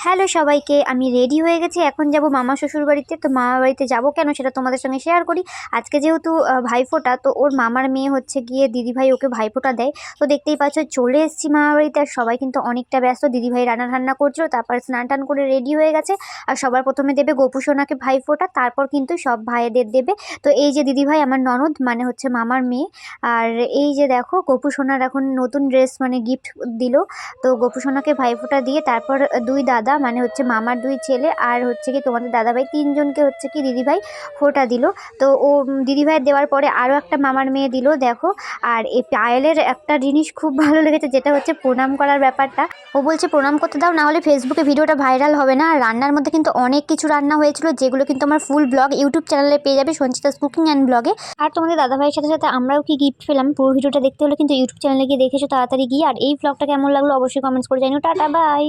Hello সবাইকে, আমি ready হয়ে গেছি। এখন যাব মামা শ্বশুর বাড়িতে। তো মামার বাড়িতে যাব কেন সেটা তোমাদের সঙ্গে শেয়ার করি। আজকে যেহেতু ভাইফোঁটা, তো ওর মামার মেয়ে হচ্ছে গিয়ে দিদিভাই ওকে ভাইফোঁটা দেয়। তো দেখতেই পাচ্ছ চলে এসেছি মামার বাড়িতে। আর সবাই কিন্তু অনেকটা ব্যস্ত। দিদিভাই রান্না করছিল, তারপর স্নান টান করে রেডি হয়ে গেছে। আর সবার প্রথমে দেবে গোপু সোনাকে ভাইফোঁটা, তারপর কিন্তু সব ভাইয়েদের দেবে। তো এই যে দিদিভাই আমার ননদ, মানে হচ্ছে মামার মেয়ে। আর এই যে দেখো গোপু সোনার এখন নতুন ড্রেস মানে গিফট দিল। তো গোপু সোনাকে ভাইফোঁটা দিয়ে তারপর দুই দাদা, মানে হচ্ছে মামার দুই ছেলে আর হচ্ছে কি তোমাদের দাদাভাই, তিনজনকে হচ্ছে কি দিদিভাই ফোঁটা দিল। তো ও দিদিভাই দেওয়ার পরে আরও একটা মামার মেয়ে দিল দেখো। আর এই পায়েলের একটা জিনিস খুব ভালো লেগেছে, যেটা হচ্ছে প্রণাম করার ব্যাপারটা। ও বলছে প্রণাম করতে দাও, না হলে ফেসবুকে ভিডিওটা ভাইরাল হবে না। আর রান্নার মধ্যে কিন্তু অনেক কিছু রান্না হয়েছিল, যেগুলো কিন্তু আমার ফুল ব্লগ ইউটিউব চ্যানেলে পেয়ে যাবে, সঞ্চিতাস কুকিং অ্যান্ড ব্লগে। আর তোমাদের দাদাভাইয়ের সাথে সাথে আমরাও কি গিফট পেলাম, পুরো ভিডিওটা দেখতে হলে কিন্তু ইউটিউব চ্যানেলে গিয়ে দেখেছো তাড়াতাড়ি গিয়ে। আর এই ব্লগটা কেমন লাগলো অবশ্যই কমেন্টস করে জানিও। Tata, by.